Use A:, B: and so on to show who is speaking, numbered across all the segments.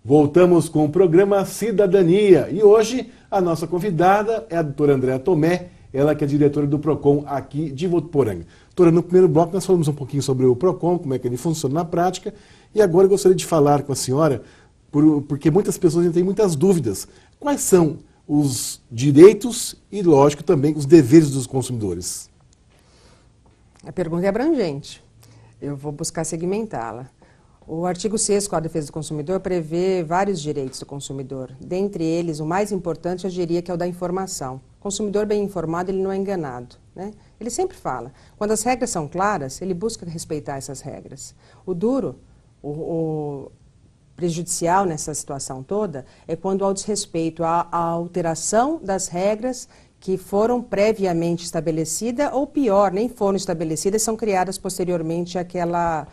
A: Voltamos com o programa Cidadania e hoje a nossa convidada é a doutora Andréa Tomé, ela que é diretora do PROCON aqui de Votuporanga. Doutora, no primeiro bloco nós falamos um pouquinho sobre o PROCON, como é que ele funciona na prática, e agora eu gostaria de falar com a senhora, porque muitas pessoas ainda têm muitas dúvidas. Quais são os direitos e, lógico, também os deveres dos consumidores?
B: A pergunta é abrangente. Eu vou buscar segmentá-la. O artigo 6º do Código de Defesa do Consumidor prevê vários direitos do consumidor. Dentre eles, o mais importante eu diria que é o da informação. O consumidor bem informado, ele não é enganado, né? Ele sempre fala. Quando as regras são claras, ele busca respeitar essas regras. O duro, o prejudicial nessa situação toda, é quando há o desrespeito, a alteração das regras que foram previamente estabelecidas, ou pior, nem foram estabelecidas, são criadas posteriormente àquela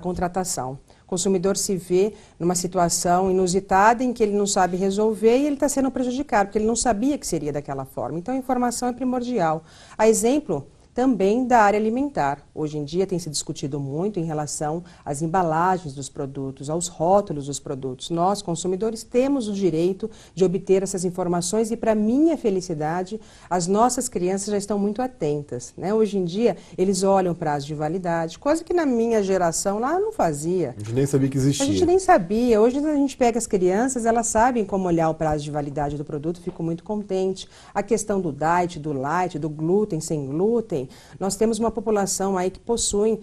B: contratação. O consumidor se vê numa situação inusitada em que ele não sabe resolver e ele está sendo prejudicado, porque ele não sabia que seria daquela forma. Então, a informação é primordial. A exemplo também da área alimentar. Hoje em dia tem se discutido muito em relação às embalagens dos produtos, aos rótulos dos produtos. Nós, consumidores, temos o direito de obter essas informações e, para minha felicidade, as nossas crianças já estão muito atentas, né? Hoje em dia, eles olham prazo de validade, coisa que na minha geração lá não fazia.
A: A gente nem sabia que existia.
B: A gente nem sabia. Hoje a gente pega as crianças, elas sabem como olhar o prazo de validade do produto, fico muito contente. A questão do diet, do light, do glúten, sem glúten. Nós temos uma população aí que possui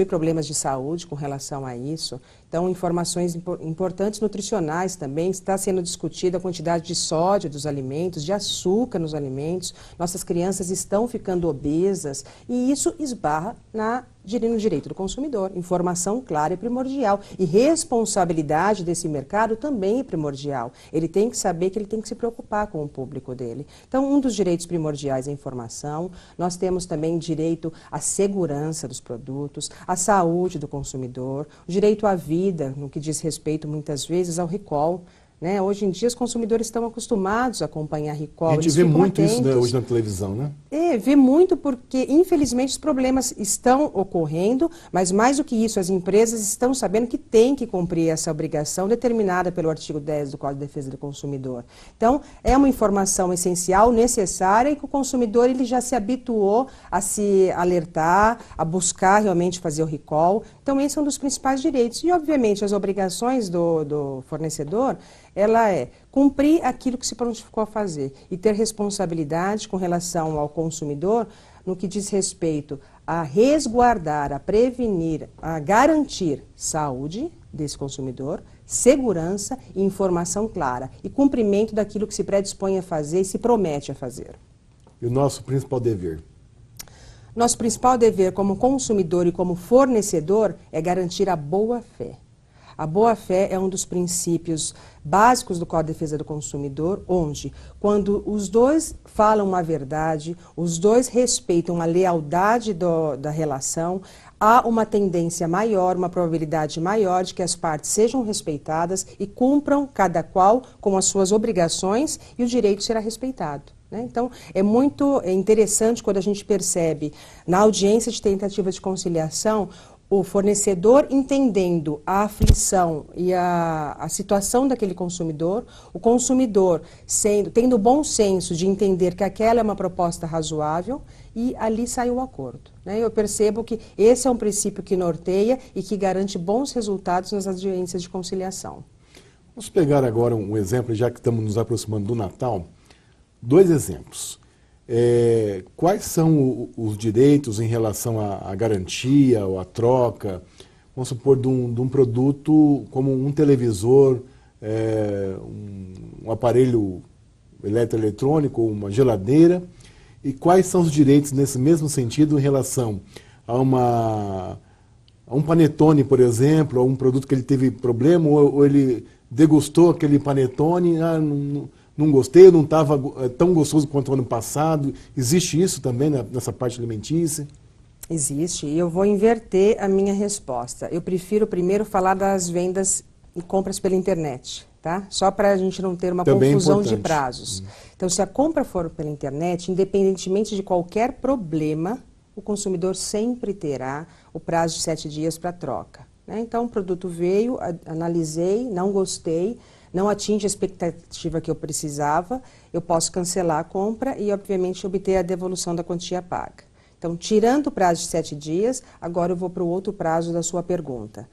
B: problemas de saúde com relação a isso. Então, informações importantes nutricionais também. Está sendo discutida a quantidade de sódio dos alimentos, de açúcar nos alimentos. Nossas crianças estão ficando obesas e isso esbarra no direito do consumidor. Informação clara é primordial. E responsabilidade desse mercado também é primordial. Ele tem que saber que ele tem que se preocupar com o público dele. Então, um dos direitos primordiais é a informação. Nós temos também direito à segurança dos produtos, à saúde do consumidor, o direito à vida, no que diz respeito muitas vezes ao recall. Né? Hoje em dia os consumidores estão acostumados a acompanhar recall.
A: A gente vê muito isso, né, hoje na televisão, né?
B: Vê muito porque, infelizmente, os problemas estão ocorrendo, mas mais do que isso, as empresas estão sabendo que têm que cumprir essa obrigação determinada pelo artigo 10 do Código de Defesa do Consumidor. Então, é uma informação essencial, necessária, e que o consumidor ele já se habituou a se alertar, a buscar realmente fazer o recall. Então, esse é um dos principais direitos. E, obviamente, as obrigações do fornecedor, ela é cumprir aquilo que se prontificou a fazer e ter responsabilidade com relação ao consumidor no que diz respeito a resguardar, a prevenir, a garantir saúde desse consumidor, segurança e informação clara e cumprimento daquilo que se predispõe a fazer e se promete a fazer.
A: E o nosso principal dever?
B: Nosso principal dever como consumidor e como fornecedor é garantir a boa-fé. A boa-fé é um dos princípios básicos do Código de Defesa do Consumidor, onde, quando os dois falam uma verdade, os dois respeitam a lealdade da relação, há uma tendência maior, uma probabilidade maior de que as partes sejam respeitadas e cumpram cada qual com as suas obrigações e o direito será respeitado. Então, é muito interessante quando a gente percebe na audiência de tentativa de conciliação o fornecedor entendendo a aflição e a situação daquele consumidor, o consumidor tendo o bom senso de entender que aquela é uma proposta razoável e ali sai o acordo. Eu percebo que esse é um princípio que norteia e que garante bons resultados nas audiências de conciliação.
A: Vamos pegar agora um exemplo, já que estamos nos aproximando do Natal, 2 exemplos. Quais são os direitos em relação à garantia ou à troca, vamos supor, de um produto como um televisor, um aparelho eletroeletrônico, uma geladeira, e quais são os direitos nesse mesmo sentido em relação a um panetone, por exemplo, a um produto que ele teve problema, ou ele degustou aquele panetone, não gostei, não estava tão gostoso quanto o ano passado. Existe isso também nessa parte alimentícia?
B: Existe, e eu vou inverter a minha resposta. Eu prefiro primeiro falar das vendas e compras pela internet. tá? Só para a gente não ter uma
A: Também
B: confusão de
A: importante.
B: prazos. Então, se a compra for pela internet, independentemente de qualquer problema, o consumidor sempre terá o prazo de 7 dias para troca, né? Então, o produto veio, analisei, não gostei, não atinge a expectativa que eu precisava, eu posso cancelar a compra e, obviamente, obter a devolução da quantia paga. Então, tirando o prazo de 7 dias, agora eu vou para o outro prazo da sua pergunta.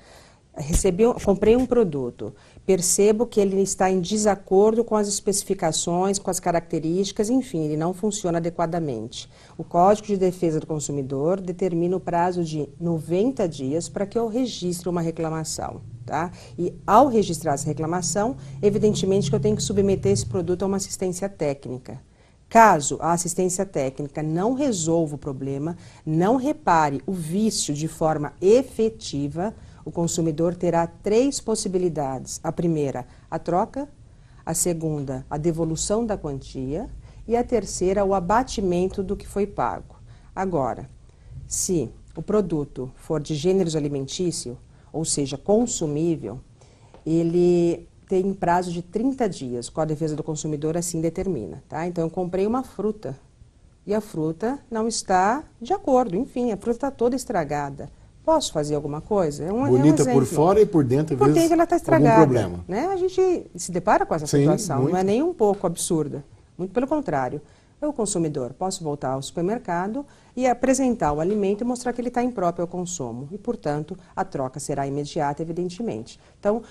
B: Comprei um produto, percebo que ele está em desacordo com as especificações, com as características, enfim, ele não funciona adequadamente. O Código de Defesa do Consumidor determina o prazo de 90 dias para que eu registre uma reclamação, tá? E ao registrar essa reclamação, evidentemente que eu tenho que submeter esse produto a uma assistência técnica. Caso a assistência técnica não resolva o problema, não repare o vício de forma efetiva, o consumidor terá 3 possibilidades. A primeira, a troca. A segunda, a devolução da quantia. E a terceira, o abatimento do que foi pago. Agora, se o produto for de gêneros alimentício, ou seja, consumível, ele tem prazo de 30 dias. Com a defesa do consumidor assim determina, tá? Então, eu comprei uma fruta e a fruta não está de acordo. Enfim, a fruta está toda estragada. Posso fazer alguma coisa?
A: Bonita por fora e por dentro, às vezes,
B: por dentro ela está estragada,
A: algum problema.
B: né? A gente se depara com essa
A: Sim,
B: situação,
A: muito.
B: não é nem um pouco absurda. Muito pelo contrário. Eu, consumidor, posso voltar ao supermercado e apresentar o alimento e mostrar que ele está impróprio ao consumo. E, portanto, a troca será imediata, evidentemente. Então,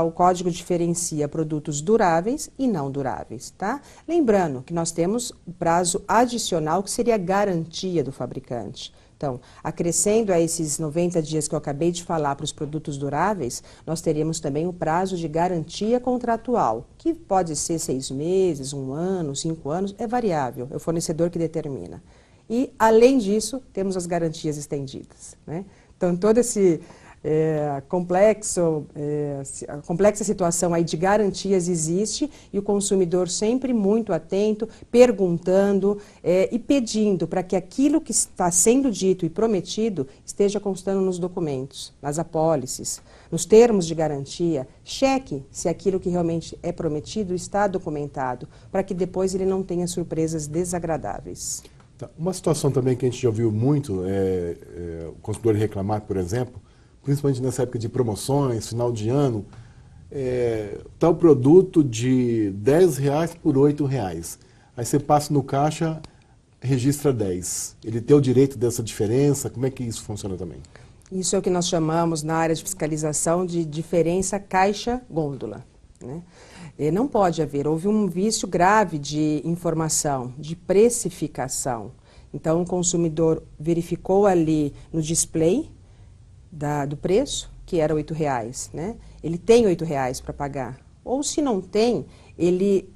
B: o código diferencia produtos duráveis e não duráveis, tá? Lembrando que nós temos o prazo adicional, que seria a garantia do fabricante. Então, acrescendo a esses 90 dias que eu acabei de falar para os produtos duráveis, nós teríamos também o prazo de garantia contratual, que pode ser 6 meses, 1 ano, 5 anos, é variável, é o fornecedor que determina. E, além disso, temos as garantias estendidas, né? Então, todo esse a complexa situação aí de garantias existe e o consumidor sempre muito atento, perguntando e pedindo para que aquilo que está sendo dito e prometido esteja constando nos documentos, nas apólices, nos termos de garantia. Cheque se aquilo que realmente é prometido está documentado, para que depois ele não tenha surpresas desagradáveis.
A: Tá. Uma situação também que a gente já ouviu muito, o consumidor reclamar, por exemplo, principalmente nessa época de promoções, final de ano, tal produto de R$10 por R$8. Aí você passa no caixa, registra 10. Ele tem o direito dessa diferença? Como é que isso funciona também?
B: Isso é o que nós chamamos na área de fiscalização de diferença caixa-gôndola, né? Não pode haver, houve um vício grave de informação, de precificação. Então, o consumidor verificou ali no display do preço, que era R$8, né? Ele tem R$8 para pagar. Ou se não tem, ele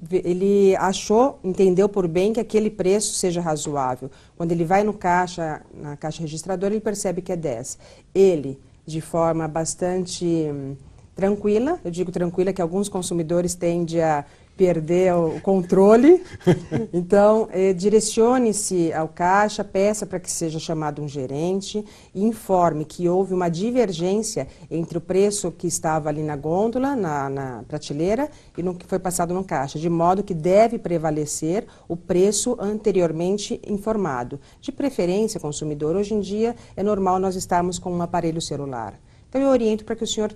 B: entendeu por bem que aquele preço seja razoável. Quando ele vai na caixa registradora, ele percebe que é 10. Ele, de forma bastante tranquila, eu digo tranquila que alguns consumidores tendem a perder o controle, então direcione-se ao caixa, peça para que seja chamado um gerente e informe que houve uma divergência entre o preço que estava ali na gôndola, na prateleira, e no que foi passado no caixa, de modo que deve prevalecer o preço anteriormente informado. De preferência, consumidor, hoje em dia é normal nós estarmos com um aparelho celular. Então eu oriento para que o senhor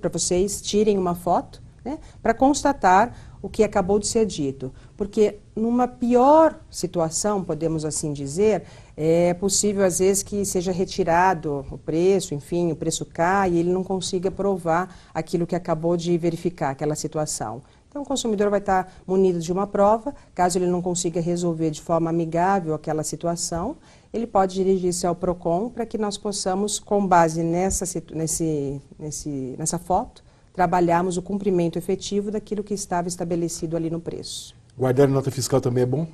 B: para vocês tirem uma foto, né, para constatar o que acabou de ser dito. Porque numa pior situação, podemos assim dizer, é possível às vezes que seja retirado o preço, enfim, o preço cai e ele não consiga provar aquilo que acabou de verificar, aquela situação. Então o consumidor vai estar munido de uma prova, caso ele não consiga resolver de forma amigável aquela situação, ele pode dirigir-se ao PROCON para que nós possamos, com base nessa foto, trabalharmos o cumprimento efetivo daquilo que estava estabelecido ali no preço.
A: Guardar nota fiscal também é bom?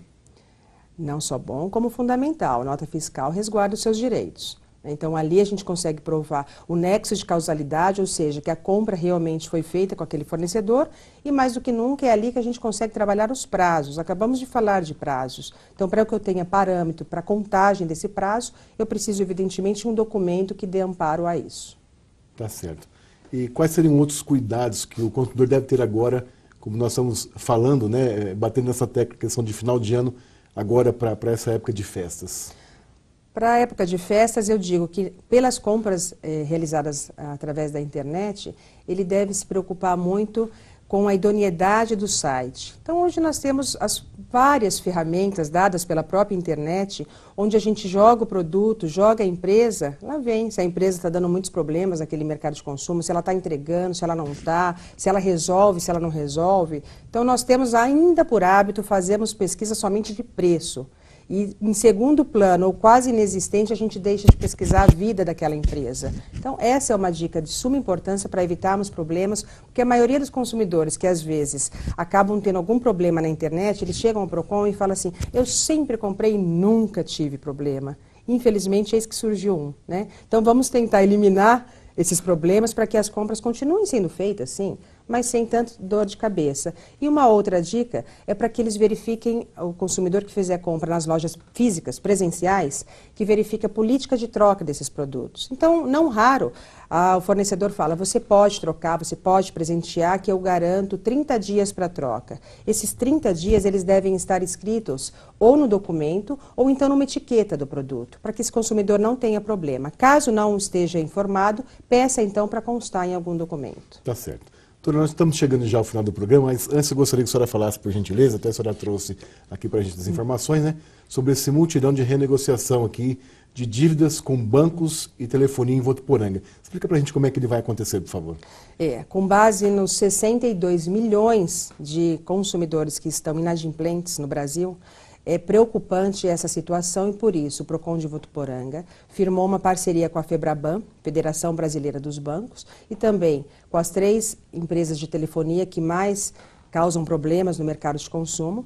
B: Não só bom, como fundamental. A nota fiscal resguarda os seus direitos. Então, ali a gente consegue provar o nexo de causalidade, ou seja, que a compra realmente foi feita com aquele fornecedor, e mais do que nunca é ali que a gente consegue trabalhar os prazos. Acabamos de falar de prazos. Então, para que eu tenha parâmetro para a contagem desse prazo, eu preciso, evidentemente, de um documento que dê amparo a isso.
A: Tá certo. E quais seriam outros cuidados que o consumidor deve ter agora, como nós estamos falando, né, batendo nessa questão de final de ano, agora para essa época de festas?
B: Para a época de festas, eu digo que pelas compras realizadas através da internet, ele deve se preocupar muito com a idoneidade do site. Então, hoje nós temos as várias ferramentas dadas pela própria internet, onde a gente joga o produto, joga a empresa, lá vem se a empresa está dando muitos problemas naquele mercado de consumo, se ela está entregando, se ela não está, se ela resolve, se ela não resolve. Então, nós temos ainda por hábito, fazemos pesquisa somente de preço. E, em segundo plano, ou quase inexistente, a gente deixa de pesquisar a vida daquela empresa. Então, essa é uma dica de suma importância para evitarmos problemas, porque a maioria dos consumidores que, às vezes, acabam tendo algum problema na internet, eles chegam ao Procon e falam assim, eu sempre comprei e nunca tive problema. Infelizmente, eis que surgiu um, né? Então, vamos tentar eliminar esses problemas para que as compras continuem sendo feitas, sim, mas sem tanto dor de cabeça. E uma outra dica é para que eles verifiquem, o consumidor que fizer compra nas lojas físicas, presenciais, que verifique a política de troca desses produtos. Então, não raro, o fornecedor fala, você pode trocar, você pode presentear, que eu garanto 30 dias para troca. Esses 30 dias, eles devem estar escritos ou no documento, ou então numa etiqueta do produto, para que esse consumidor não tenha problema. Caso não esteja informado, peça então para constar em algum documento.
A: Tá certo. Doutora, nós estamos chegando já ao final do programa, mas antes eu gostaria que a senhora falasse, por gentileza, até a senhora trouxe aqui para a gente as informações, né, sobre esse mutirão de renegociação aqui de dívidas com bancos e telefonia em Votuporanga. Explica para a gente como é que ele vai acontecer, por favor.
B: Com base nos 62 milhões de consumidores que estão inadimplentes no Brasil, é preocupante essa situação e, por isso, o Procon de Votuporanga firmou uma parceria com a FEBRABAN, Federação Brasileira dos Bancos, e também com as 3 empresas de telefonia que mais causam problemas no mercado de consumo,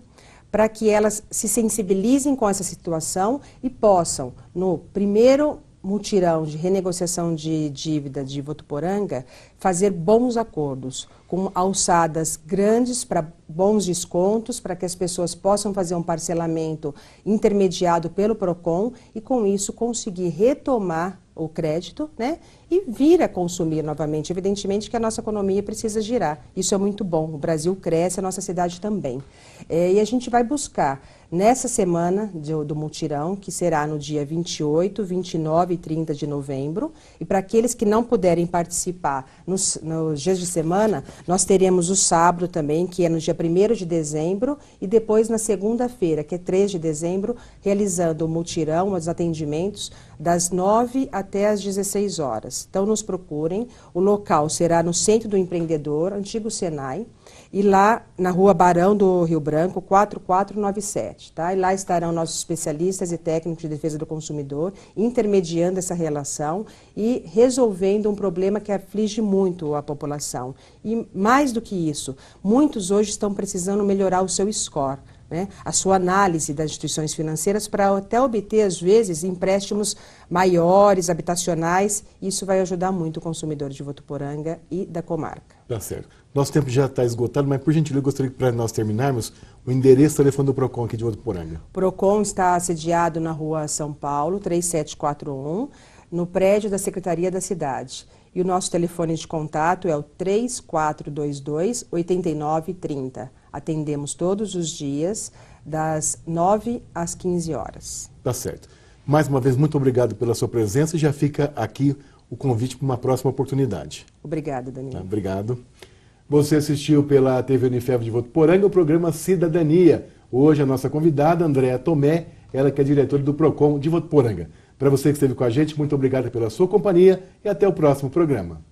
B: para que elas se sensibilizem com essa situação e possam, no primeiro mutirão de renegociação de dívida de Votuporanga, fazer bons acordos, com alçadas grandes para bons descontos, para que as pessoas possam fazer um parcelamento intermediado pelo Procon e, com isso, conseguir retomar o crédito, né, e vir a consumir novamente. Evidentemente que a nossa economia precisa girar. Isso é muito bom. O Brasil cresce, a nossa cidade também. E a gente vai buscar, nessa semana do mutirão, que será no dia 28, 29 e 30 de novembro, e para aqueles que não puderem participar nos dias de semana, nós teremos o sábado também, que é no dia 1º de dezembro, e depois na segunda-feira, que é 3 de dezembro, realizando o mutirão, os atendimentos, das 9 até as 16 horas. Então, nos procurem. O local será no Centro do Empreendedor, antigo Senai, e lá na Rua Barão do Rio Branco, 4497. Tá? E lá estarão nossos especialistas e técnicos de defesa do consumidor, intermediando essa relação e resolvendo um problema que aflige muito a população. E mais do que isso, muitos hoje estão precisando melhorar o seu score, né, a sua análise das instituições financeiras para até obter, às vezes, empréstimos maiores, habitacionais. Isso vai ajudar muito o consumidor de Votuporanga e da comarca.
A: Tá certo. Nosso tempo já está esgotado, mas, por gentileza, eu gostaria que, para nós terminarmos, o endereço e telefone do Procon aqui de Votuporanga. O
B: Procon está sediado na Rua São Paulo, 3741, no prédio da Secretaria da Cidade. E o nosso telefone de contato é o 3422-8930. Atendemos todos os dias, das 9 às 15 horas.
A: Tá certo. Mais uma vez, muito obrigado pela sua presença e já fica aqui o convite para uma próxima oportunidade.
B: Obrigada, Daniel.
A: Tá, obrigado. Você assistiu pela TV Unifev de Votuporanga o programa Cidadania. Hoje a nossa convidada, Andréa Tomé, ela que é diretora do Procon de Votuporanga. Para você que esteve com a gente, muito obrigado pela sua companhia e até o próximo programa.